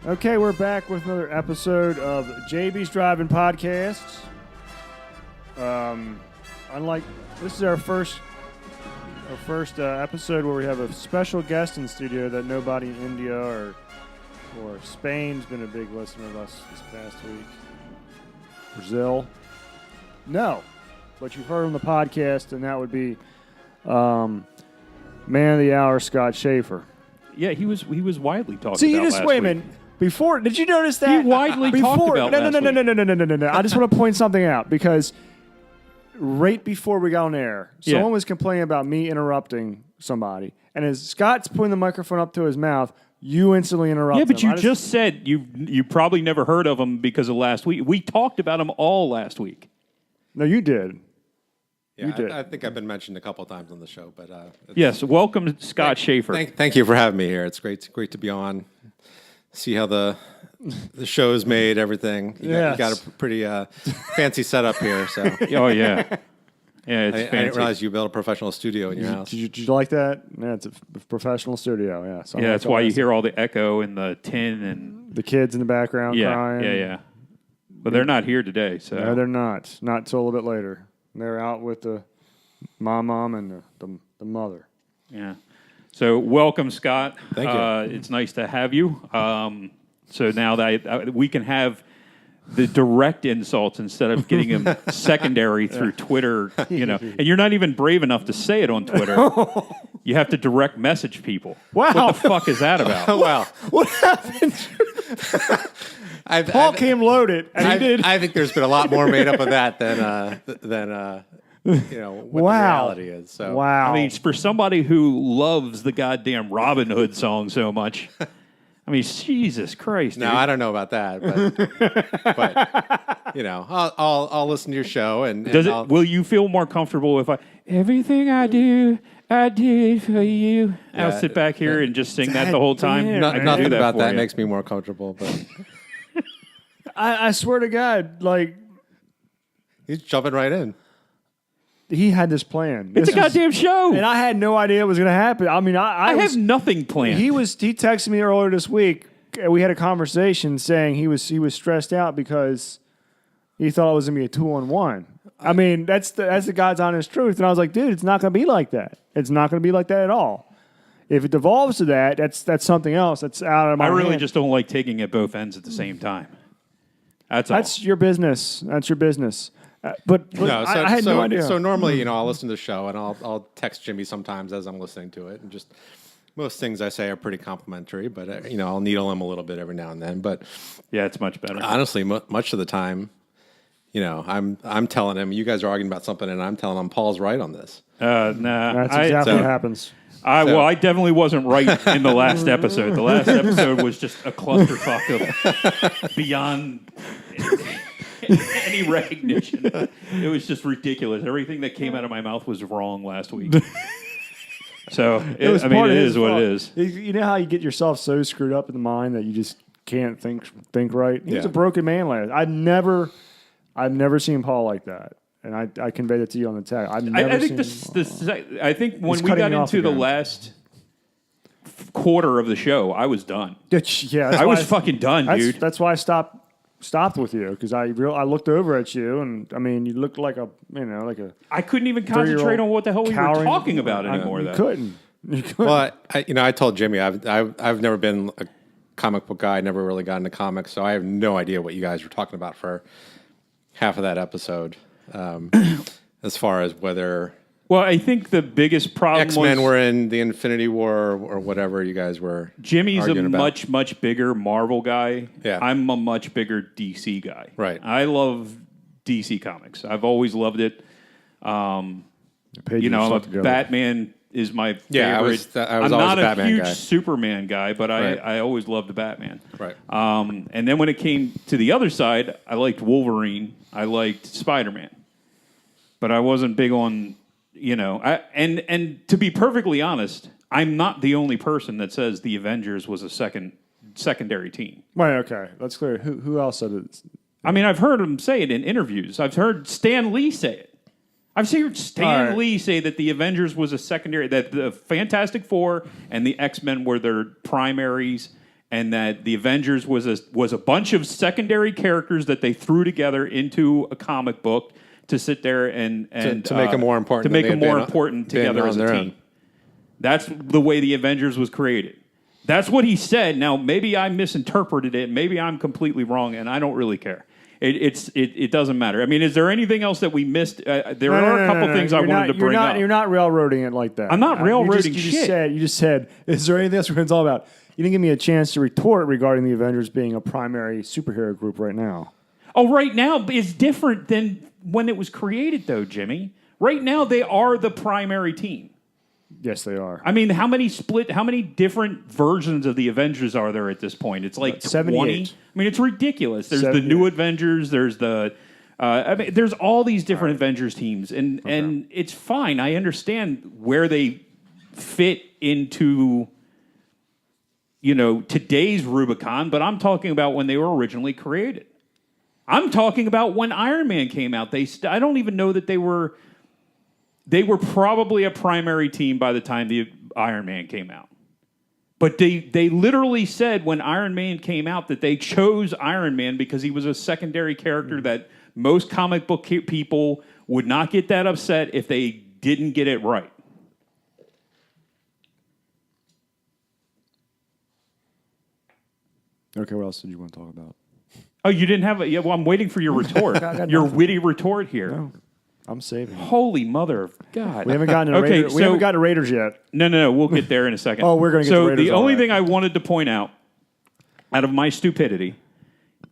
Okay, we're back with another episode of JB's Driving Podcast. Unlike this is our first episode where we have a special guest in studio that nobody in India or Spain's been a big listener of us this past week. Brazil, no, but you've heard on the podcast, and that would be Man of the Hour, Scott Schaefer. Yeah, he was widely talked about. So you just last wait a week. minute. Before, did you notice that? He widely talked about no. I just want to point something out because right before we got on air, someone was complaining about me interrupting somebody, and as Scott's putting the microphone up to his mouth, you instantly interrupt. Yeah, but him. you just said you probably never heard of him because of last week. We talked about him all last week. No, you did. Yeah, you did. I think I've been mentioned a couple of times on the show, but Yes, welcome Scott Schaefer. Thank you for having me here. It's great to be on. See how the show is made, everything. You got a pretty fancy setup here. So Oh yeah, yeah. It's I fancy. didn't realize you built a professional studio in your house. Did you like that? Yeah, it's a professional studio. Yeah, so Yeah, that's why you hear all the echo in the tin and the kids in the background crying. yeah. But they're not here today, so No, they're not. Not until a little bit later. They're out with the mom and the mother. yeah. So welcome, Scott. Thank you. It's nice to have you. So now that we can have the direct insults instead of getting them secondary through Twitter, and you're not even brave enough to say it on Twitter. You have to direct message people. Wow. What the fuck is that about? Oh wow! What happened? Paul came loaded, and he did. I think there's been a lot more made up of that than what the reality is. So Wow. I mean, for somebody who loves the goddamn Robin Hood song so much, I mean, Jesus Christ. no, dude. I don't know about that, but I'll listen to your show and Will you feel more comfortable if everything I do, I did for you? I'll Yeah, sit back here and just sing that the whole time. damn, I can nothing do that about for that you. makes me more comfortable. But I swear to God, like, he's jumping right in. he had this plan. It's This a goddamn show. and I had no idea it was going to happen. I mean, I have nothing planned. He texted me earlier this week. We had a conversation saying he was stressed out because he thought it was going to be a 2-on-1. I mean, that's the God's honest truth. And I was like, dude, it's not going to be like that. It's not going to be like that at all. If it devolves to that, that's something else. That's out of my I really hand. just don't like taking at both ends at the same time. That's all. That's your business. That's your business. But No, I had no idea. So normally, I'll listen to the show and I'll text Jimmy sometimes as I'm listening to it, and just most things I say are pretty complimentary, but I'll needle him a little bit every now and then. But yeah, it's much better. honestly, much of the time, I'm telling him you guys are arguing about something, and I'm telling him Paul's right on this. Nah, That's exactly what happens. I definitely wasn't right in the last episode. The last episode was just a clusterfuck of beyond any recognition. It was just ridiculous. Everything that came out of my mouth was wrong last week. So, it was part of it his is what fault. it is. You know how you get yourself so screwed up in the mind that you just can't think right? He was Yeah. a broken man last. I've never seen Paul like that. And I conveyed it to you on the tag. I've never I think seen I think when He's we cutting got me off into the again. last quarter of the show, I was done. Yeah, I was fucking done, dude. That's why I stopped with you because I looked over at you and I mean you looked like a I couldn't even concentrate on what the hell we were cowering- talking about anymore. You though. couldn't. Well, I told Jimmy I've never been a comic book guy. I never really got into comics, so I have no idea what you guys were talking about for half of that episode. As far as whether Well, I think the biggest problem X-Men was were in the Infinity War or whatever you guys were. Jimmy's a arguing about. much bigger Marvel guy. Yeah. I'm a much bigger DC guy. Right. I love DC comics. I've always loved it. I'm Batman is my favorite. Yeah, I was I'm always not a Batman huge guy. Superman guy, but Right. I always loved the Batman. Right. And then when it came to the other side, I liked Wolverine. I liked Spider-Man. But I wasn't big on, and to be perfectly honest, I'm not the only person that says the Avengers was a secondary team. Right, okay. That's clear. Who else said it? I mean, I've heard him say it in interviews. I've heard Stan Lee say it. I've seen Stan Lee say that the Avengers was a secondary, that the Fantastic Four and the X-Men were their primaries, and that the Avengers was a bunch of secondary characters that they threw together into a comic book to sit there and to make them more important to than make they them had more been important been together on as a their team. own. That's the way the Avengers was created. That's what he said. Now, maybe I misinterpreted it. Maybe I'm completely wrong, and I don't really care. It doesn't matter. I mean, is there anything else that we missed? There are a couple things I wanted to bring up. You're not railroading it like that. I'm not railroading shit. You just said, is there anything else we're going to talk about? You didn't give me a chance to retort regarding the Avengers being a primary superhero group right now. Oh, right now is different than when it was created, though, Jimmy. Right now, they are the primary team. Yes, they are. I mean, how many different versions of the Avengers are there at this point? It's like 20. 78. I mean, it's ridiculous. There's 78. the new Avengers. There's the, there's all these different Avengers teams, and it's fine. I understand where they fit into, today's Rubicon, but I'm talking about when they were originally created. I'm talking about when Iron Man came out. I don't even know that they were probably a primary team by the time the Iron Man came out. But they literally said when Iron Man came out that they chose Iron Man because he was a secondary character that most comic book people would not get that upset if they didn't get it right. Okay, what else did you want to talk about? Oh, you didn't have it? Yeah, well, I'm waiting for your retort. got Your nothing. witty retort here. No, I'm saving it. Holy mother of God. We haven't gotten to Raiders. We haven't gotten to Raiders yet. No. We'll get there in a second. Oh, we're gonna get so to Raiders, the all only right. thing I wanted to point out of my stupidity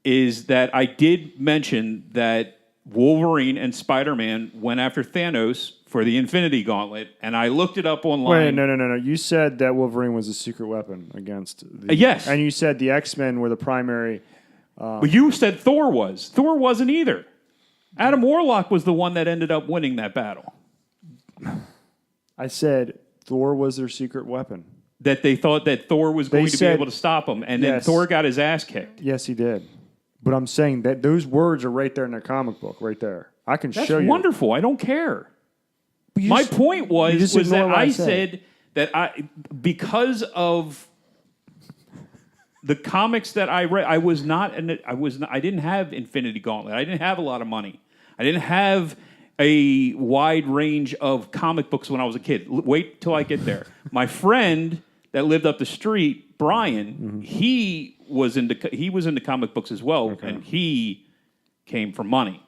is that I did mention that Wolverine and Spider-Man went after Thanos for the Infinity Gauntlet, and I looked it up online. Wait, no. You said that Wolverine was a secret weapon against the... Yes. And you said the X-Men were the primary... But you said Thor was. Thor wasn't either. Adam Warlock was the one that ended up winning that battle. I said Thor was their secret weapon. That they thought that Thor was going to be said- able to stop him, and then Yes. Thor got his ass kicked. Yes, he did. But I'm saying that those words are right there in the comic book, right there. I can That's show you. wonderful. I don't care. But you My just- point you was just that ignore what I I said that because of the comics that I read, I didn't have Infinity Gauntlet. I didn't have a lot of money. I didn't have a wide range of comic books when I was a kid. Wait till I get there. My friend that lived up the street, Brian, he was into comic books as well, and he came from money.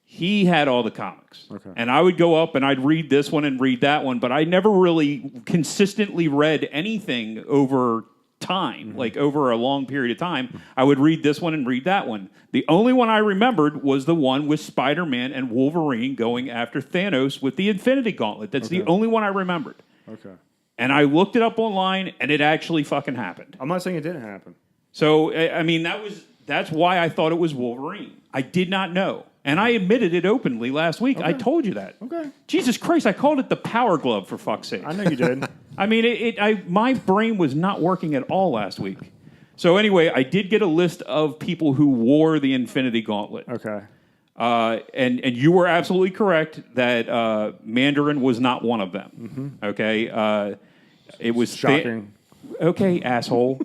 He had all the comics. Okay. And I would go up and I'd read this one and read that one, but I never really consistently read anything over time, like over a long period of time. I would read this one and read that one. The only one I remembered was the one with Spider-Man and Wolverine going after Thanos with the Infinity Gauntlet. That's the only one I remembered. Okay. And I looked it up online, and it actually fucking happened. I'm not saying it didn't happen. So, I mean, that's why I thought it was Wolverine. I did not know. And I admitted it openly last week. I told you that. Okay. Jesus Christ, I called it the Power Glove, for fuck's sake. I know you did. I mean, my brain was not working at all last week. So anyway, I did get a list of people who wore the Infinity Gauntlet. Okay. And you were absolutely correct that Mandarin was not one of them. Okay? It was... Shocking. Okay, asshole.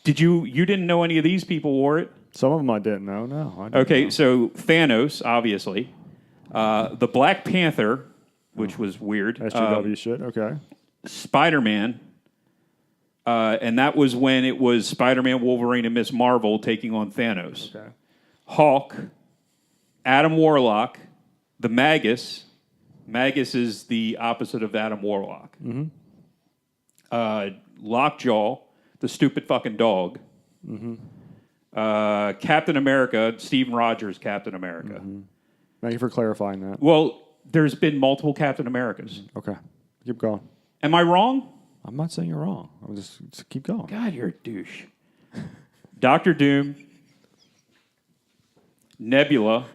You didn't know any of these people wore it? Some of them I didn't know. No. I didn't Okay, know. so Thanos, obviously. The Black Panther, which was weird. SJW shit. Okay. Spider-Man. And that was when it was Spider-Man, Wolverine, and Ms. Marvel taking on Thanos. Okay. Hulk, Adam Warlock, the Magus. Magus is the opposite of Adam Warlock. Lockjaw, the stupid fucking dog. Captain America, Stephen Rogers, Captain America. Thank you for clarifying that. Well, there's been multiple Captain Americas. Okay. Keep going. Am I wrong? I'm not saying you're wrong. I'm just keep going. God, you're a douche. Doctor Doom, Nebula,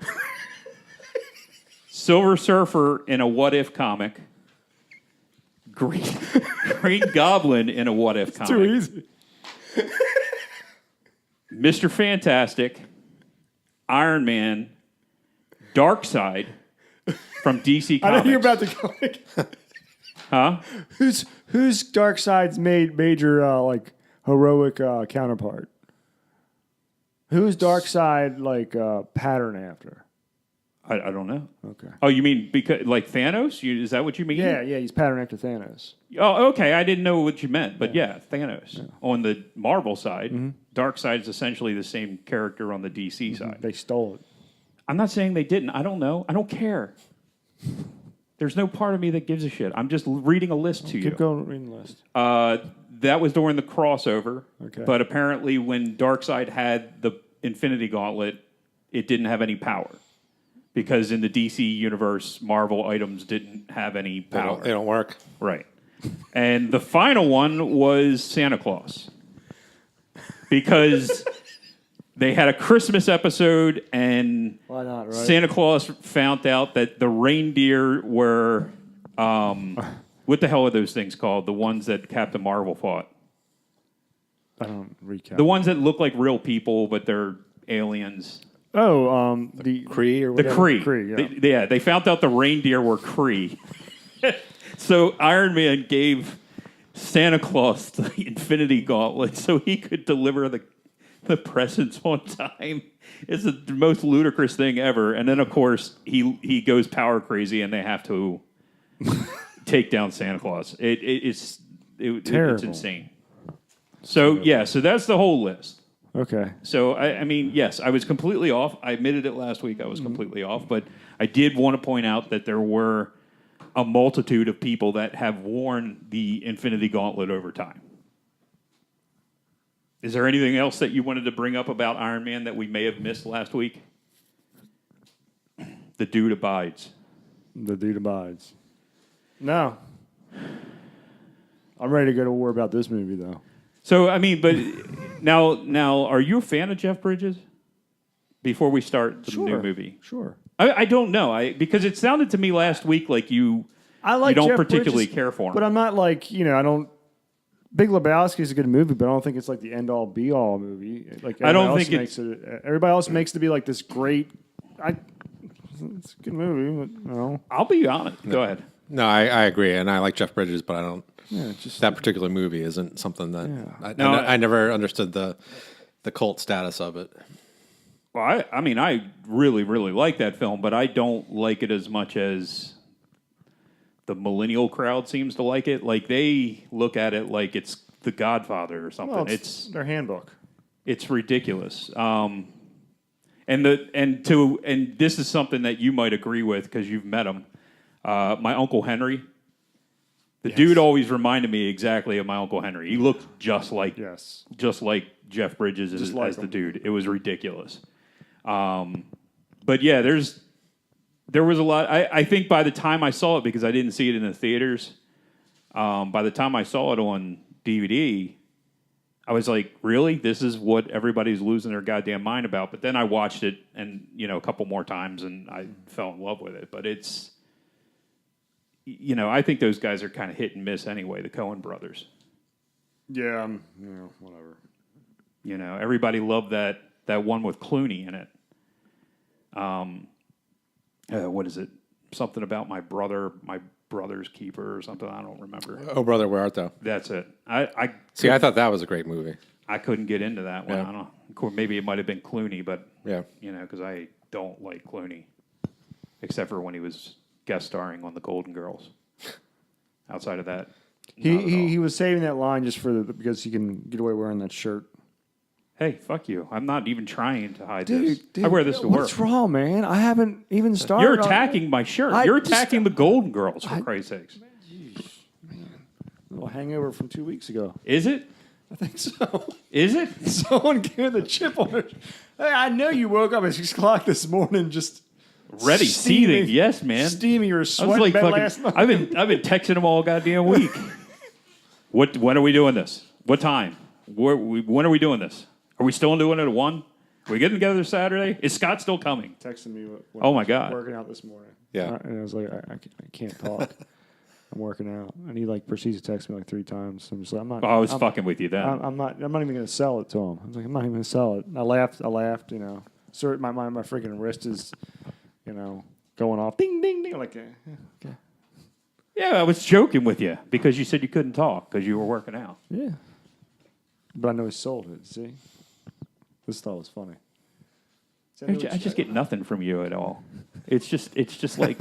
Silver Surfer in a What If comic, Green Goblin in a What If comic, Too easy. Mr. Fantastic, Iron Man, Darkseid from DC Comics. I know you're about to go. Like, Huh? who's Darkseid's major like heroic counterpart. Who's Darkseid pattern after? I don't know. Okay. Oh, you mean because like Thanos? Is that what you mean? Yeah, he's pattern after Thanos. Oh, okay. I didn't know what you meant, but yeah, Thanos. Yeah. On the Marvel side, Darkseid is essentially the same character on the DC side. They stole it. I'm not saying they didn't. I don't know. I don't care. There's no part of me that gives a shit. I'm just reading a list to you. Keep going reading the list. That was during the crossover. Okay. But apparently when Darkseid had the Infinity Gauntlet, it didn't have any power. Because in the DC universe, Marvel items didn't have any power. They don't work. Right. And the final one was Santa Claus. Because they had a Christmas episode and Why not, right? Santa Claus found out that the reindeer were, what the hell are those things called? The ones that Captain Marvel fought. I don't recap. The ones that look like real people, but they're aliens. Oh, the Kree or The whatever. Kree. Kree, yeah. They found out the reindeer were Kree. So Iron Man gave Santa Claus the Infinity Gauntlet so he could deliver the presents on time. It's the most ludicrous thing ever. And then, of course, he goes power crazy and they have to take down Santa Claus. It's insane. So, so that's the whole list. Okay. So, I mean, yes, I was completely off. I admitted it last week. I was completely off. But I did want to point out that there were a multitude of people that have worn the Infinity Gauntlet over time. Is there anything else that you wanted to bring up about Iron Man that we may have missed last week? The dude abides. The dude abides. No. I'm ready to go to war about this movie, though. So, I mean, but now, are you a fan of Jeff Bridges? Before we start the new movie, Sure. I don't know. Because it sounded to me last week like you don't Jeff particularly Bridges, care for him. But I'm not I don't. Big Lebowski is a good movie, but I don't think it's like the end all be all movie. Like I don't everybody think else makes it. Everybody else makes it to be like this great. It's a good movie, but no. I'll be honest. Go ahead. No, I agree, and I like Jeff Bridges, but I don't. Yeah, just That particular movie isn't something that Yeah. I never understood the cult status of it. Well, I mean, I really, really like that film, but I don't like it as much as the millennial crowd seems to like it. Like, they look at it like it's The Godfather or something. well, it's their handbook. It's ridiculous. And this is something that you might agree with because you've met him. My Uncle Henry. The dude always reminded me exactly of my Uncle Henry. He looked just like Jeff Bridges as the dude. It was ridiculous. But yeah, there was a lot. I think by the time I saw it, because I didn't see it in the theaters, by the time I saw it on DVD, I was like, really? This is what everybody's losing their goddamn mind about? But then I watched it and a couple more times and I fell in love with it. But it's, I think those guys are kind of hit and miss anyway, the Coen brothers. Yeah, whatever. Everybody loved that one with Clooney in it. What is it? Something about my brother's keeper or something. I don't remember. Oh, brother, where art thou? That's it. I thought that was a great movie. I couldn't get into that one. Yeah. I don't know. Maybe it might have been Clooney, but Yeah. because I don't like Clooney, except for when he was guest starring on The Golden Girls. Outside of that, He was saving that line just because he can get away wearing that shirt. Hey, fuck you! I'm not even trying to hide Dude, this. I wear this to work. What's wrong, man? I haven't even started. You're attacking my shirt. You're attacking the Golden Girls, for Christ's sakes. A little hangover from 2 weeks ago. Is it? I think so. Is it? Someone gave me the chip on it. Hey, I know you woke up at 6 o'clock this morning just Ready, steaming. seething. Yes, man. Steamy or I was sweating like bed fucking, last night. I've been texting him all goddamn week. When are we doing this? What time? When are we doing this? Are we still doing it at 1? Are we getting together Saturday? Is Scott still coming? Texting me when Oh, I my was God. working out this morning. Yeah. And I was like, I can't talk. I'm working out. And he proceeds to text me 3 times. I'm just like, I'm not. Oh, I was I'm, fucking with you then. I'm not even going to sell it to him. I was like, I'm not even going to sell it. And I laughed. So my freaking wrist is, going off. Ding, ding, ding. Like, okay. Yeah, I was joking with you because you said you couldn't talk because you were working out. Yeah. But I know he sold it. See, this thought was funny. I just get nothing from you at all. It's just like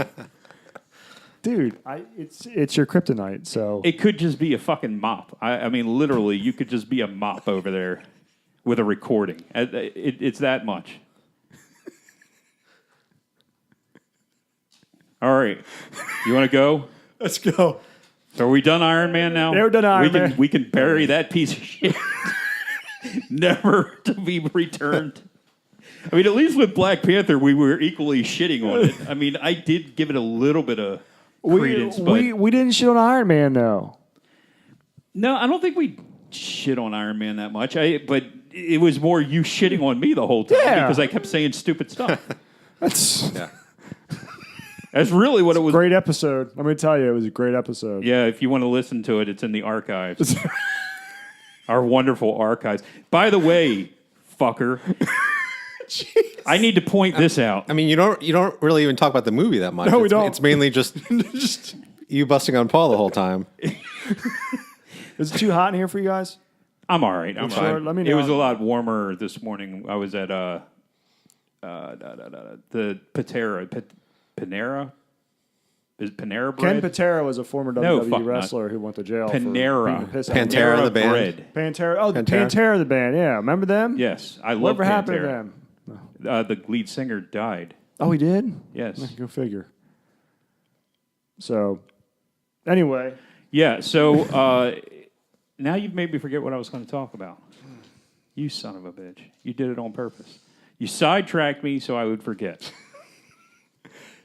dude. It's your kryptonite. So it could just be a fucking mop. I mean, literally, you could just be a mop over there with a recording. It's that much. All right, you want to go? let's go. So are we done Iron Man now? Yeah, we're done Iron Man. We can bury that piece of shit, never to be returned. I mean, at least with Black Panther, we were equally shitting on it. I mean, I did give it a little bit of credence, but We didn't shit on Iron Man though. no, I don't think we shit on Iron Man that much. But it was more you shitting on me the whole time because I kept saying stupid stuff. That's Yeah. That's really what it was. great episode. Let me tell you, it was a great episode. Yeah, if you want to listen to it, it's in the archives. Our wonderful archives. By the way, fucker, I need to point this out. I mean, you don't really even talk about the movie that much. No, we It's- don't. It's mainly just you busting on Paul the whole time. Is it too hot in here for you guys? I'm all right. I'm Sure, all right. let me It know. was a lot warmer this morning. I was at the Panera. Is it Panera Ken bread? Patera was a former No, WWE fuck not. wrestler who went to jail for Panera. beating the piss out of Pantera, the band. bread. Pantera. Oh, Pantera. Pantera, the band. Yeah, remember them? Yes, I love Whatever Pantera. happened to them? The lead singer died. Oh, he did. Yes. Go figure. So, anyway, Yeah. So now you've made me forget what I was going to talk about. You son of a bitch! You did it on purpose. You sidetracked me so I would forget.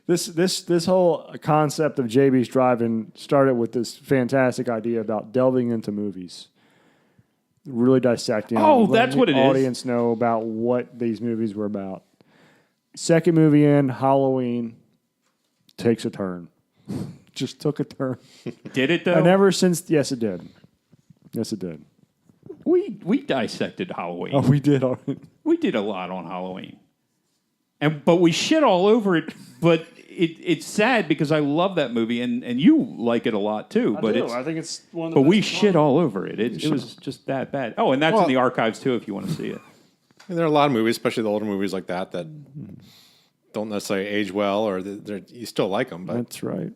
this whole concept of JB's Drive-In started with this fantastic idea about delving into movies, really dissecting. them, Oh, letting that's what the it is. audience know about what these movies were about. Second movie in, Halloween takes a turn. Just took a turn. Did it though? And ever since, yes, it did. Yes, it did. We dissected Halloween. Oh, we did. We did a lot on Halloween, but we shit all over it. But it's sad because I love that movie and you like it a lot too. But it's I think it's one of the but we best shit all over it. It was just that bad. Oh, and that's in the archives too if you want to see it. And there are a lot of movies, especially the older movies like that don't necessarily age well, or you still like them, but That's right.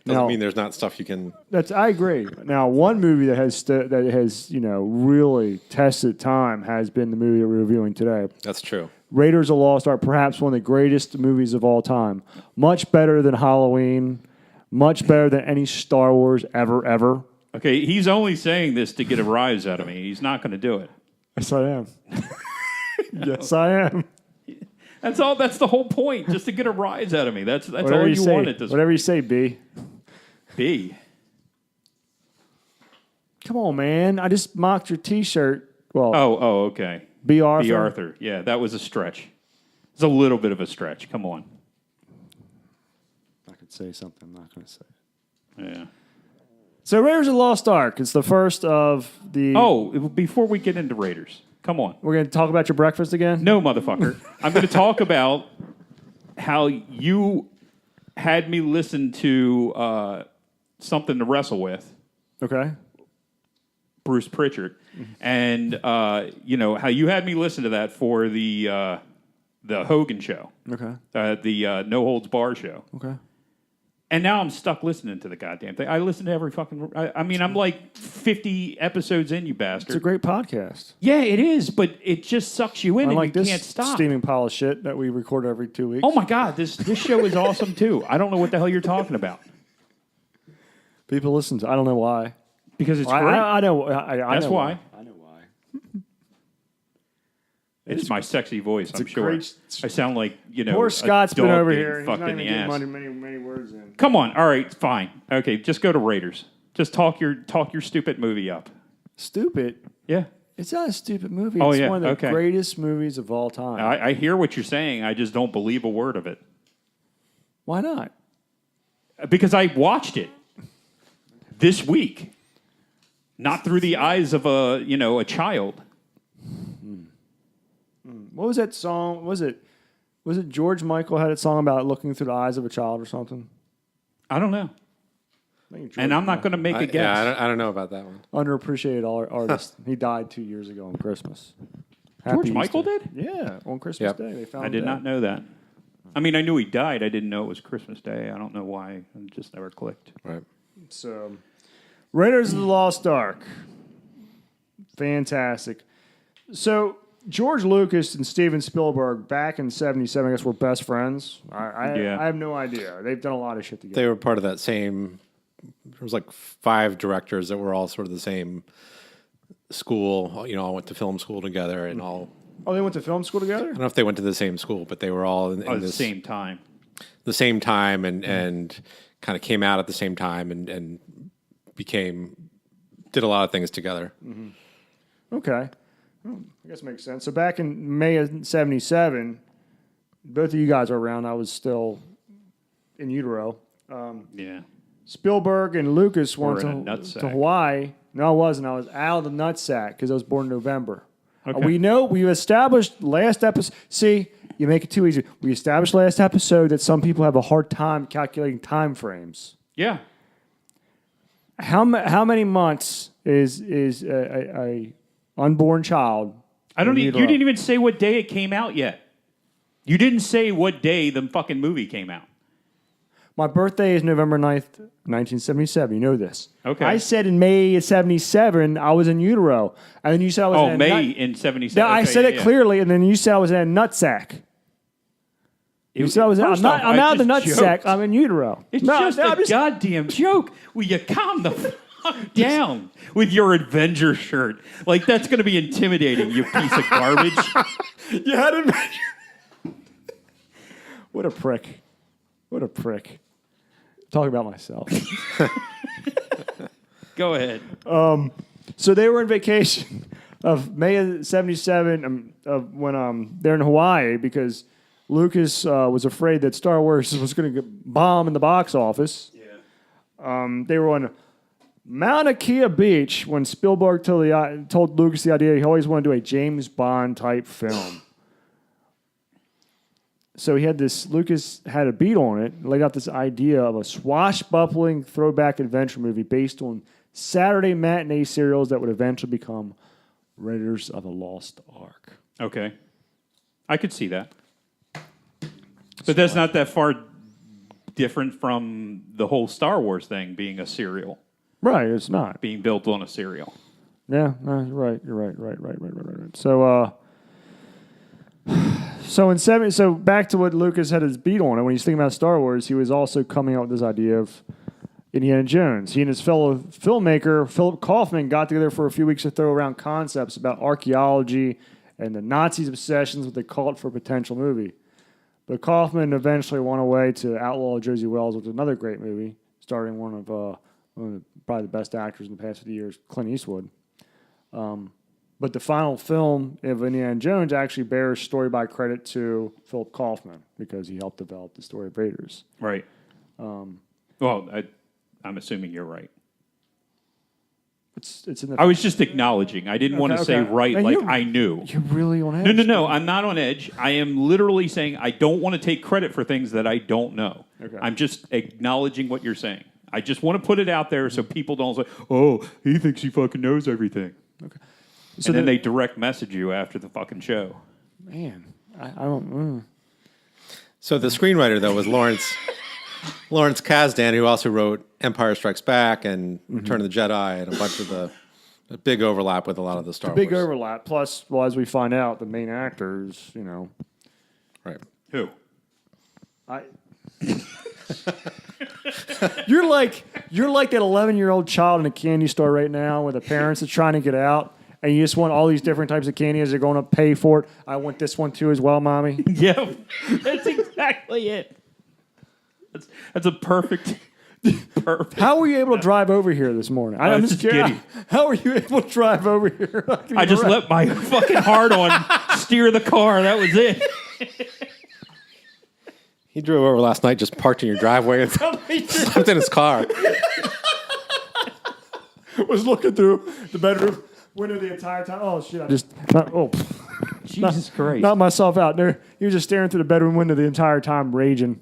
doesn't mean there's not stuff you can. I agree. Now, one movie that has really tested time has been the movie that we're reviewing today. That's true. Raiders of the Lost Ark, perhaps one of the greatest movies of all time. Much better than Halloween. Much better than any Star Wars ever. Okay, he's only saying this to get a rise out of me. He's not going to do it. Yes, I am. Yes, I am. That's all. That's the whole point, just to get a rise out of me. That's Whatever all you you say. want at this Whatever you say, B. be. Come on, man. I just mocked your T-shirt. Well, Oh, okay. B. Arthur. B. Arthur. Yeah, that was a stretch. It's a little bit of a stretch. Come on. I could say something. I'm not going to say it. Yeah. So Raiders of the Lost Ark. It's the first of the... Oh, before we get into Raiders, come on. We're going to talk about your breakfast again? No, motherfucker. I'm going to talk about how you had me listen to Something to Wrestle With, Okay. Bruce Pritchard, and how you had me listen to that for the Hogan show, Okay. the No Holds Bar show. Okay. And now I'm stuck listening to the goddamn thing. I listen to every fucking... I'm like 50 episodes in, you bastard. It's a great podcast. Yeah, it is, but it just sucks you in Unlike and you this can't stop. steaming pile of shit that we record every 2 weeks. Oh my God, this show is awesome too. I don't know what the hell you're talking about People listen to I don't know why. because it's I great. know. That's know why. I know why. It's my sexy voice, I'm a sure. great- I sound like, Poor a Scott's been dog over getting here. And he's fucked not in even the ass. getting many words in. Come on, all right, fine. Okay, just go to Raiders. Just talk your stupid movie up. Stupid. Yeah. It's not a stupid movie. Oh, It's yeah, one of the okay. greatest movies of all time. I hear what you're saying. I just don't believe a word of it. Why not? Because I watched it this week. Not through the eyes of a child. What was that song? Was it George Michael had a song about looking through the eyes of a child or something? I don't know. And I'm not going to make a guess. Yeah, I don't know about that one. Underappreciated artist. He died 2 years ago on Christmas. Happy George Michael Easter. did? Yeah, on Christmas Yep. Day. They found I him did dead. not know that. I mean, I knew he died. I didn't know it was Christmas Day. I don't know why. It just never clicked. Right. So, Raiders of the Lost Ark. Fantastic. So, George Lucas and Steven Spielberg back in 77, I guess, were best friends. Yeah. I have no idea. They've done a lot of shit together. They were part of that same. There was like 5 directors that were all sort of the same school. You know, all went to film school together and all. Oh, they went to film school together? I don't know if they went to the same school, but they were all in At the this, same time. the same time and kind of came out at the same time and did a lot of things together. Okay. Oh, I guess it makes sense. So back in May of 77, both of you guys were around. I was still in utero. Yeah. Spielberg and Lucas went Or in a to nutsack. Hawaii. No, I wasn't. I was out of the nutsack because I was born in November. Okay. We established last episode. See, you make it too easy. We established last episode that some people have a hard time calculating time frames. Yeah. How many months is a unborn child? I don't. in You utero? didn't even say what day it came out yet. You didn't say what day the fucking movie came out. My birthday is November 9th, 1977. You know this. Okay. I said in May of 77, I was in utero. And then you said I was in a May nut- in 77. Yeah, I Okay, said yeah, it yeah. clearly, and then you said I was in a nutsack. You said I was. I'm First off, I'm I out of the just nutsack. joked. I'm in utero. It's No, just no, a I'm just- goddamn joke. Will you calm the fuck down with your Avenger shirt? Like, that's going to be intimidating, you piece of garbage. You had to measure. What a prick. What a prick. Talk about myself. Go ahead. So they were on vacation of May of 77 of when they're in Hawaii because Lucas was afraid that Star Wars was going to bomb in the box office. Yeah. They were on Mauna Kea Beach when Spielberg told Lucas the idea he always wanted to do a James Bond type film. So Lucas had a beat on it, laid out this idea of a swashbuckling throwback adventure movie based on Saturday matinee serials that would eventually become Raiders of the Lost Ark. Okay. I could see that. But that's not that far different from the whole Star Wars thing being a serial, Right, it's not. being built on a serial. Yeah, no, you're right. So back to what Lucas had his beat on, and when he's thinking about Star Wars, he was also coming up with this idea of Indiana Jones. He and his fellow filmmaker Philip Kaufman got together for a few weeks to throw around concepts about archaeology and the Nazis' obsessions with the cult for a potential movie. But Kaufman eventually went away to outlaw Josie Wells, which is another great movie, starring one of probably the best actors in the past 50 years, Clint Eastwood. But the final film of Indiana Jones actually bears story by credit to Philip Kaufman because he helped develop the story of Raiders. Right. Well, I'm assuming you're right. It's in the. I was just acknowledging. I didn't want to say okay. right Man, like you're- I knew. You're really on edge. No. I'm not on edge. I am literally saying I don't want to take credit for things that I don't know. Okay. I'm just acknowledging what you're saying. I just want to put it out there so people don't say, "Oh, he thinks he fucking knows everything." Okay. So And then they direct message you after the fucking show. Man, I don't. So the screenwriter though was Lawrence Kasdan, who also wrote Empire Strikes Back and Return of the Jedi and a bunch of the big overlap with a lot of the Star Big Wars. overlap. Plus, well, as we find out, the main actors, Right. Who? I. You're like that 11-year-old child in a candy store right now where the parents are trying to get out, and you just want all these different types of candy as they're going to pay for it. I want this one too as well, mommy. Yeah, that's exactly it. That's a perfect. How were you able to drive over here this morning? I'm was just just curious. giddy. How were you able to drive over here? I just let my fucking heart on steer the car. That was it. He drove over last night, just parked in your driveway and slept in his car. was looking through the bedroom window the entire time. Oh shit! Jesus Christ. Not myself out there. He was just staring through the bedroom window the entire time, raging,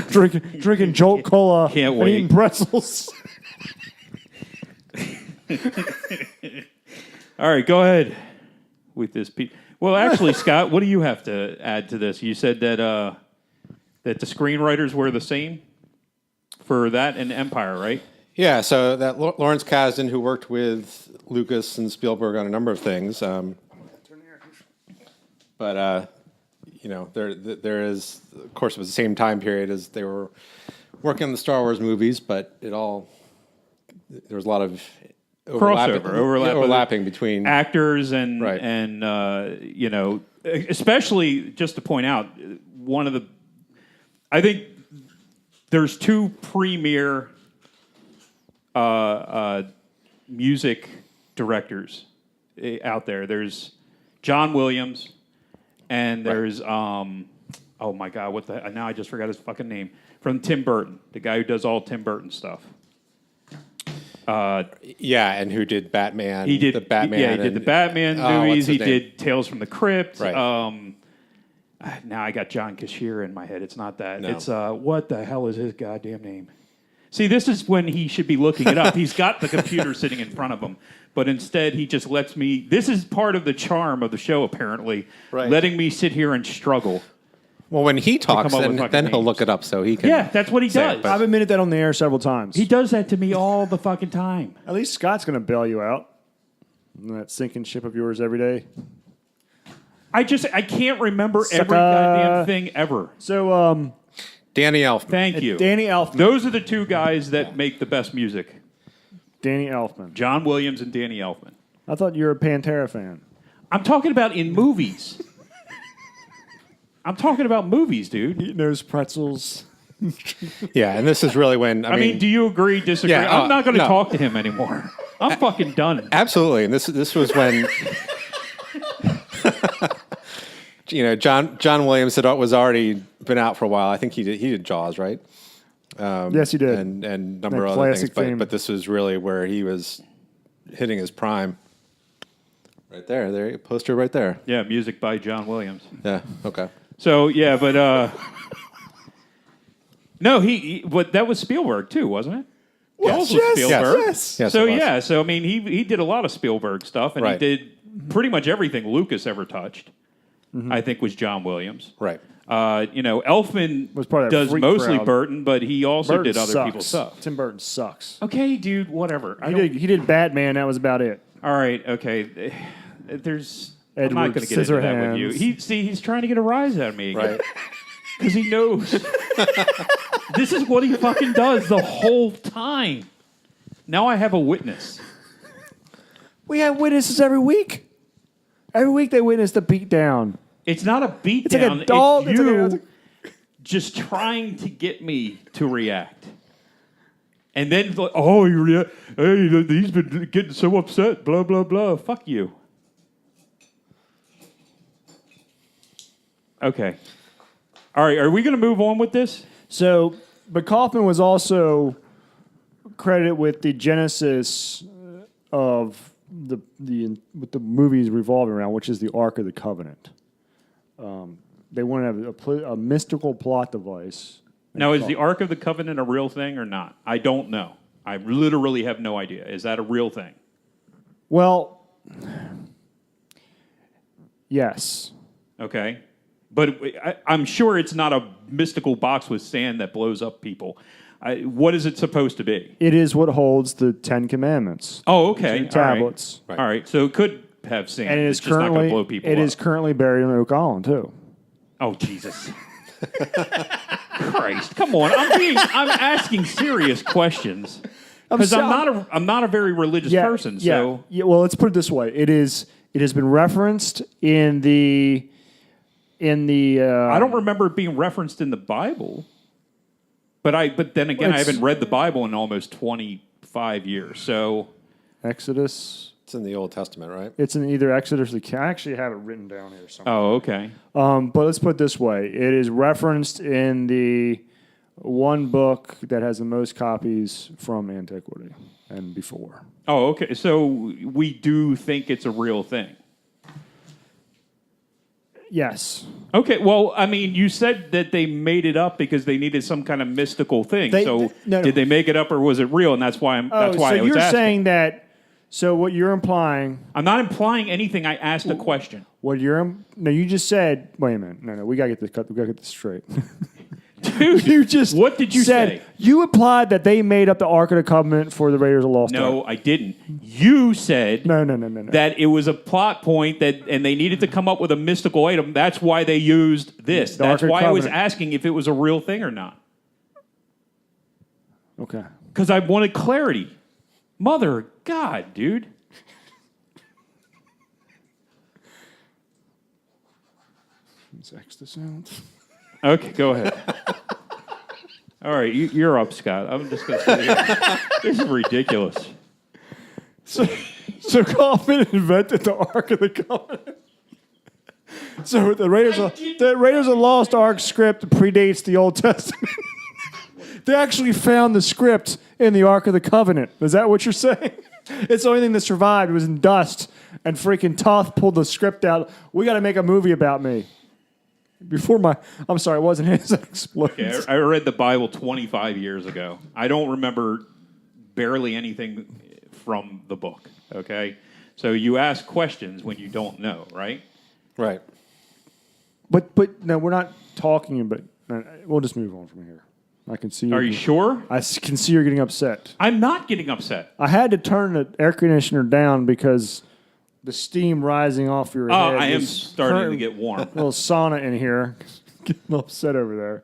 drinking Jolt Cola, Can't and wait. eating pretzels. All right, go ahead with this. Well, actually, Scott, what do you have to add to this? You said that that the screenwriters were the same for that and Empire, right? Yeah, so that Lawrence Kasdan, who worked with Lucas and Spielberg on a number of things, but you know, there is, of course, it was the same time period as they were working on the Star Wars movies, but there was a lot of overlapping between actors and Right. and you know, especially just to point out I think there's two premier music directors out there. There's John Williams, and there's oh my god, now I just forgot his fucking name, from Tim Burton, the guy who does all Tim Burton stuff. Yeah, and who did Batman? He did the Batman. Yeah, he did the Batman what's movies. his He name? did Tales from the Crypt. Right. Now I got John Cashier in my head. It's not that. No. It's what the hell is his goddamn name? See, this is when he should be looking it up. He's got the computer sitting in front of him, but instead he just lets me. This is part of the charm of the show, apparently, Right. letting me sit here and struggle. Well, when he talks, come up with then fucking he'll names. look it up so he can. Yeah, that's what he say it, does. but- I've admitted that on the air several times. He does that to me all the fucking time. At least Scott's going to bail you out on that sinking ship of yours every day. I can't remember every Sucker. goddamn thing ever. So, Danny Elfman. Thank you. Danny Elfman. Those are the two guys that make the best music. Danny Elfman. John Williams and Danny Elfman. I thought you were a Pantera fan. I'm talking about in movies. I'm talking about movies, dude. Eating those pretzels. Yeah, and this is really when I mean, do you agree, disagree? Yeah, I'm not going to no. talk to him anymore. I'm fucking done. absolutely, and this was when you know John Williams was already been out for a while. I think he did Jaws, right? Yes, he did. and a number That of other classic things. theme. But this was really where he was hitting his prime. Right there, poster right there. Yeah, music by John Williams. Yeah, okay. So, yeah, but no, but that was Spielberg too, wasn't it? Jaws was Spielberg. yes. Yes, So it was. yeah, so I mean, he did a lot of Spielberg stuff, and he Right. did pretty much everything Lucas ever touched. I think was John Williams. Right. You know, Elfman Was part of that does freak mostly crowd. Burton, but he also Burton did other sucks. people's stuff. Tim Burton sucks. Okay, dude, whatever. He did Batman. That was about it. All right, okay. I'm Edward not going to get into that with you. Scissorhands. He's trying to get a rise out of me. Right. Because he knows. This is what he fucking does the whole time. Now I have a witness. We have witnesses every week. Every week they witness the beatdown. It's not a beatdown. It's like a dog. It's It's you like just trying to get me to react. And then, hey, he's been getting so upset, blah, blah, blah. Fuck you. Okay. All right, are we going to move on with this? So, but Kaufman was also credited with the genesis of what the movies revolving around, which is the Ark of the Covenant. They wanted to have a mystical plot device. Now, is the Ark of the Covenant a real thing or not? I don't know. I literally have no idea. Is that a real thing? Well, yes. Okay. But I'm sure it's not a mystical box with sand that blows up people. What is it supposed to be? It is what holds the Ten Commandments. Oh, okay. The tablets. All right. So it could have sand. And it it's is just not going currently to blow people it up. is currently buried in Oak Island too. Oh, Jesus. Christ. Come on. I'm asking serious questions. Because I'm not a very religious person. So yeah. Well, let's put it this way: it has been referenced in the. I don't remember it being referenced in the Bible. But then again, I haven't read the Bible in almost 25 years. So Exodus. It's in the Old Testament, right? It's in either Exodus or I actually have it written down here somewhere. oh, okay. But let's put it this way: it is referenced in the one book that has the most copies from antiquity and before. Oh, okay. So we do think it's a real thing. Yes. Okay, well, I mean, you said that they made it up because they needed some kind of mystical thing. No, did they make it up or was it real? And that's why I was you're asking. saying that So what you're implying, I'm not implying anything. I asked a question. no, you just said. Wait a minute. No, we gotta get this cut. We gotta get this straight. Dude, You just what did you said, say? You implied that they made up the Ark of the Covenant for the Raiders of the Lost Ark. No, I didn't. You said No. that it was a plot point and they needed to come up with a mystical item. That's why they used this. The Ark That's of the why I was Covenant. asking if it was a real thing or not. Okay. Because I wanted clarity. Mother of God, dude. Let's X this out. Okay, go ahead. All right, you're up, Scott. I'm just going to sit here. This is ridiculous. So Kaufman invented the Ark of the Covenant. So the Raiders of the Lost Ark script predates the Old Testament. They actually found the script in the Ark of the Covenant. Is that what you're saying? It's the only thing that survived was in dust, and freaking Toth pulled the script out. We got to make a movie about me. I'm sorry, it wasn't his explosion. Yeah, I read the Bible 25 years ago. I don't remember barely anything from the book, okay? So you ask questions when you don't know, right? Right. But no, we're not talking. But we'll just move on from here. I can see. Are you sure? Can see you're getting upset. I'm not getting upset. I had to turn the air conditioner down because the steam rising off your Oh, head. I am was starting to get warm. a little sauna in here. Getting upset over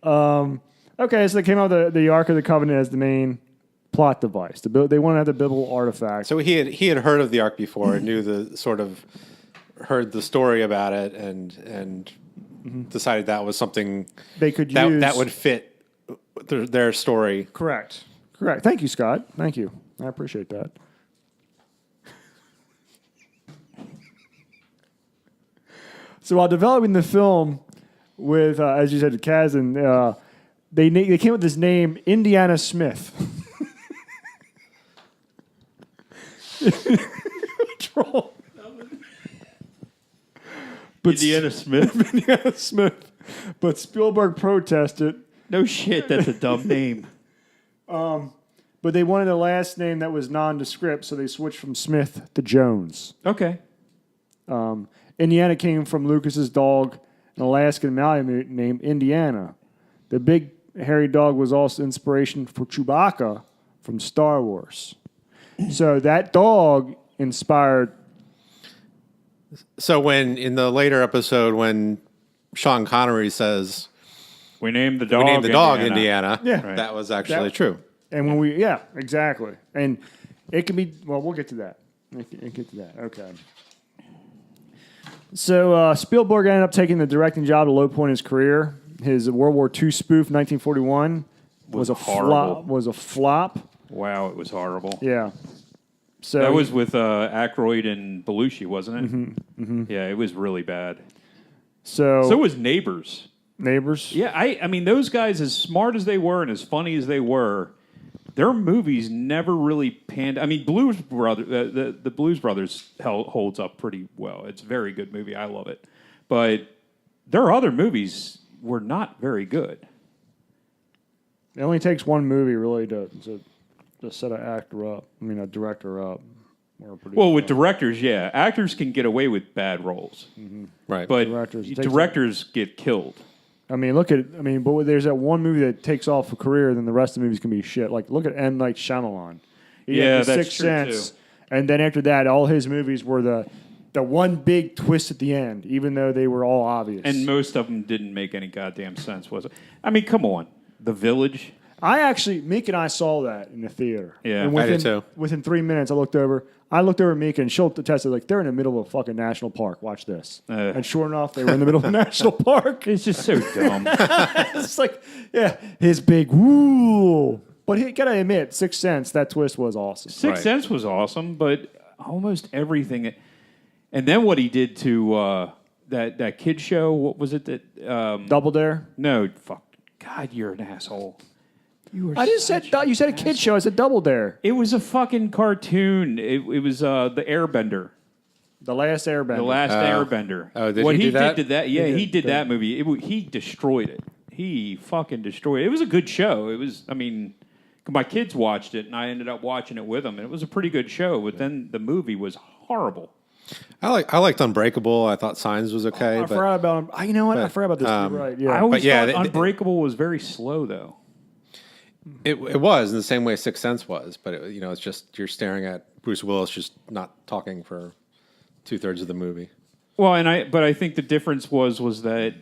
there. Okay, so they came out with the Ark of the Covenant as the main plot device. They want to have the biblical artifact. So he had heard of the Ark before and knew heard the story about it and decided that was something They could use that would fit their story. Correct. Thank you, Scott. Thank you. I appreciate that. So while developing the film with, as you said, Kaz, and they came up with this name, Indiana Smith. Troll. Indiana Smith? Indiana Smith. But Spielberg protested. No shit, that's a dumb name. But they wanted a last name that was nondescript, so they switched from Smith to Jones. Okay. Indiana came from Lucas's dog, an Alaskan Malamute named Indiana. The big hairy dog was also inspiration for Chewbacca from Star Wars. So that dog inspired. So when in the later episode when Sean Connery says We named the we dog named the dog Indiana, Yeah. Right. that was actually true. And when exactly. And it can be, well, we'll get to that. We'll get to that. Okay. So Spielberg ended up taking the directing job at a low point in his career. His World War II spoof, 1941, was a horrible. flop. Wow, it was horrible. Yeah. So That was with Aykroyd and Belushi, wasn't it? Mm-hmm. Yeah, it was really bad. So was Neighbors. Neighbors. Yeah, I mean, those guys, as smart as they were and as funny as they were, their movies never really panned. I mean, Blues Brothers, the Blues Brothers holds up pretty well. It's a very good movie. I love it. But their other movies were not very good. It only takes one movie really to set an actor up. I mean, a director up. Or a producer Well, with up. directors, yeah. Actors can get away with bad roles. Right. But Directors, it directors takes get killed. but there's that one movie that takes off a career, then the rest of the movies can be shit. Like, look at M. Night Shyamalan. He Yeah, had The that's Sixth true, Sense, too. and then after that, all his movies were the one big twist at the end, even though they were all obvious. And most of them didn't make any goddamn sense, was it? I mean, come on. The Village. Meek and I saw that in the theater. Yeah. And I did within, too. Within 3 minutes, I looked over Meek, and she'll attest like they're in the middle of a fucking national park. Watch this. And sure enough, they were in the middle of a national park. It's just so dumb. It's like, yeah, his big woo. But you gotta admit, Sixth Sense, that twist was awesome. Sixth Sense was awesome, but almost everything. And then what he did to that kid show, what was it that? Double Dare. No, fuck. God, you're an asshole. You were I just said you said a kid show. I said Double Dare. It was a fucking cartoon. It was the Airbender. The Last Airbender. The Last Airbender. Oh, did what he do that? Did to that? Yeah, he did that movie. He destroyed it. He fucking destroyed it. It was a good show. It was, I mean, my kids watched it, and I ended up watching it with them, and it was a pretty good show. But then the movie was horrible. I liked Unbreakable. I thought Signs was okay. I but forgot about him. You know what? I forgot about this. You're right. Yeah. I always yeah, thought Unbreakable was very slow, though. it was in the same way Sixth Sense was, but it's just you're staring at Bruce Willis just not talking for 2/3 of the movie. Well, but I think the difference was that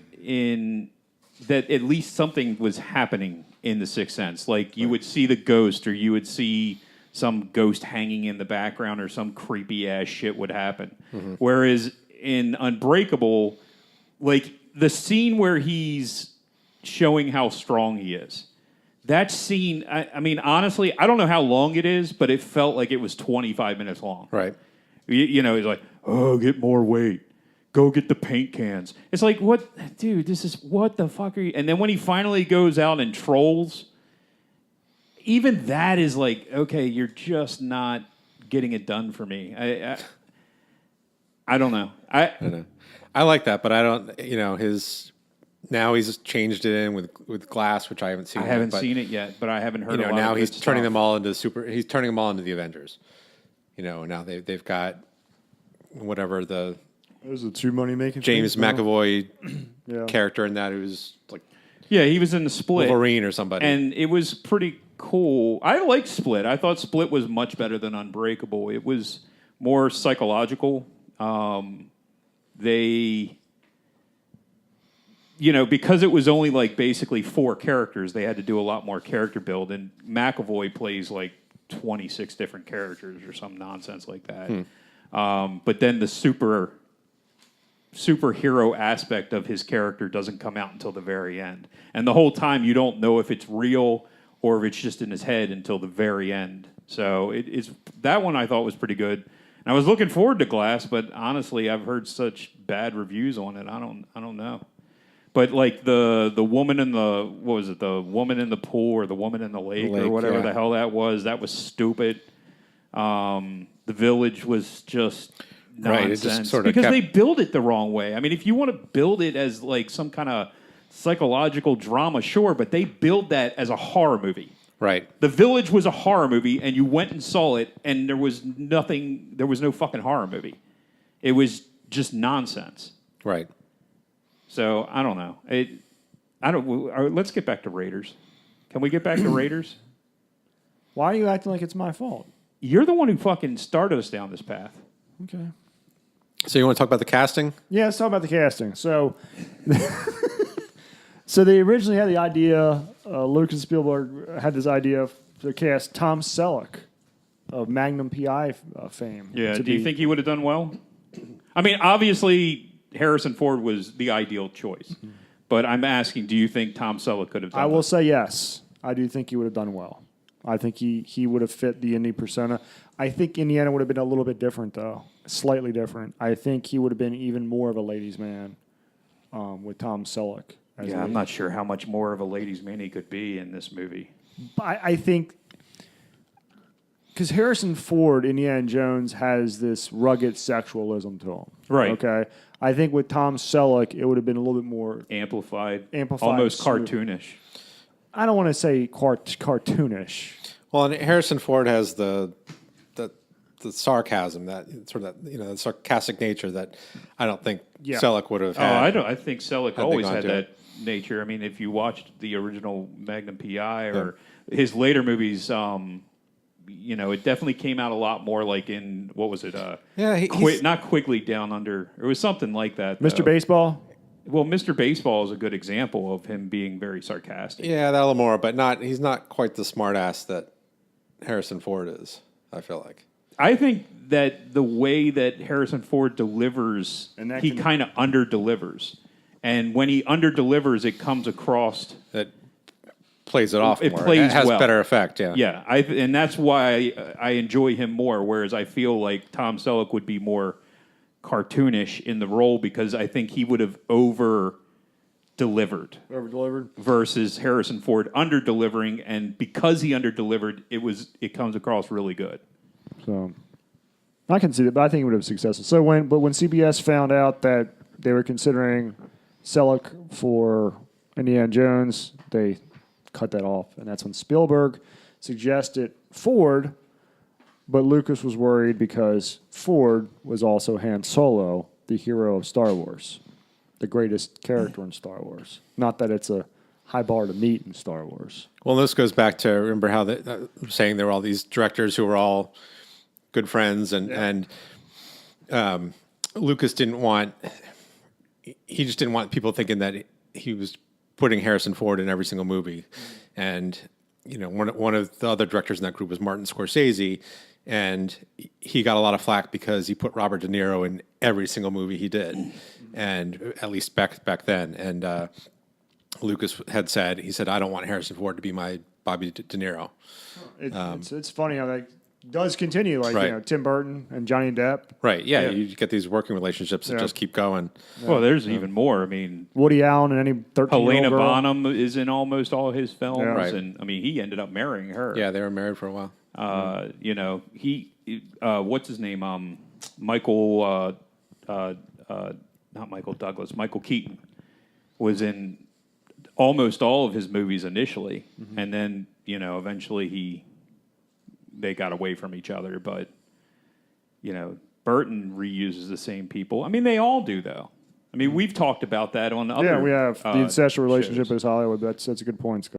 that at least something was happening in the Sixth Sense. Like you would see the ghost, or you would see some ghost hanging in the background, or some creepy ass shit would happen. Whereas in Unbreakable, like the scene where he's showing how strong he is, that scene, I mean, honestly, I don't know how long it is, but it felt like it was 25 minutes long. Right. He's like, oh, get more weight. Go get the paint cans. It's like, what? Dude, this is, what the fuck are you? And then when he finally goes out and trolls, even that is like, okay, you're just not getting it done for me. I don't know. I know. I like that, but I don't, now he's changed it in with Glass, which I haven't seen. I haven't seen it yet, but I haven't heard. Now he's turning them all into He's turning them all into the Avengers. Now they've got whatever the There's a two money making James McAvoy Yeah. character in that who's like Yeah, he was in the Split. Wolverine or somebody, And it was pretty cool. I liked Split. I thought Split was much better than Unbreakable. It was more psychological. Because it was only like basically 4 characters, they had to do a lot more character build. And McAvoy plays like 26 different characters or some nonsense like that. But then the superhero aspect of his character doesn't come out until the very end. And the whole time you don't know if it's real or if it's just in his head until the very end. So it's that one I thought was pretty good. And I was looking forward to Glass, but honestly, I've heard such bad reviews on it. I don't know. But like the woman in the the woman in the pool or the woman in the lake or whatever the hell that was stupid. The Village was just nonsense, it just sort of because they build it the wrong way. I mean, if you want to build it as like some kind of psychological drama, sure, but they build that as a horror movie. right. The Village was a horror movie, and you went and saw it, and there was no fucking horror movie. It was just nonsense. Right. So I don't know. Let's get back to Raiders. Can we get back to Raiders? Why are you acting like it's my fault? You're the one who fucking started us down this path. Okay. So you want to talk about the casting? Yeah, let's talk about the casting. So, so they originally had the idea. Lucas Spielberg had this idea to cast Tom Selleck of Magnum PI fame. Yeah. to Do you be- think he would have done well? I mean, obviously Harrison Ford was the ideal choice, but I'm asking, do you think Tom Selleck could have done? I will well? say yes. I do think he would have done well. I think he would have fit the indie persona. I think Indiana would have been a little bit different, though, slightly different. I think he would have been even more of a ladies' man with Tom Selleck. Yeah, I'm not sure how much more of a ladies' man he could be in this movie. I think because Harrison Ford, Indiana Jones, has this rugged sexualism to him. Right. Okay. I think with Tom Selleck, it would have been a little bit more Amplified, Amplified, almost sort of. cartoonish. I don't want to say cartoonish. Well, and Harrison Ford has the sarcasm, that sort of the sarcastic nature that I don't think Selleck would have had. I think Selleck always had that nature. I mean, if you watched the original Magnum PI or his later movies, it definitely came out a lot more like in, what was it? Not Quigley Down Under. It was something like that. Mr. though. Baseball? Well, Mr. Baseball is a good example of him being very sarcastic. Yeah, that a little more, but he's not quite the smartass that Harrison Ford is, I feel like. I think that the way that Harrison Ford delivers, he kind of under-delivers. And when he under-delivers, it comes across... It plays it off it more. Plays it has well. better effect, yeah. Yeah, and that's why I enjoy him more, whereas I feel like Tom Selleck would be more cartoonish in the role because I think he would have over-delivered. Over-delivered? Versus Harrison Ford under-delivering, and because he under-delivered, it comes across really good. So I can see that, but I think it would have been successful. So when CBS found out that they were considering Selleck for Indiana Jones, they cut that off, and that's when Spielberg suggested Ford, but Lucas was worried because Ford was also Han Solo, the hero of Star Wars, the greatest character in Star Wars. Not that it's a high bar to meet in Star Wars. Well, this goes back to remember how saying there were all these directors who were all good friends, and Lucas didn't want. He just didn't want people thinking that he was putting Harrison Ford in every single movie, and one of the other directors in that group was Martin Scorsese, and he got a lot of flack because he put Robert De Niro in every single movie he did, and at least back then, and Lucas had said, he said, I don't want Harrison Ford to be my Bobby De Niro. It's funny how that does continue, like Right. Tim Burton and Johnny Depp, Right? Yeah, you get these working relationships that Yeah. just keep going. Well, there's even more. I mean, Woody Allen, and any 13-year-old Helena girl. Bonham is in almost all his films, Yeah. Right. and I mean, he ended up marrying her. Yeah, they were married for a while. He what's his name? Michael, not Michael Douglas. Michael Keaton was in almost all of his movies initially, and then eventually they got away from each other. But Burton reuses the same people. I mean, they all do though. I mean, we've talked about that on other. Yeah, we have the incestual relationship shows. is Hollywood. That's a good point, Scott.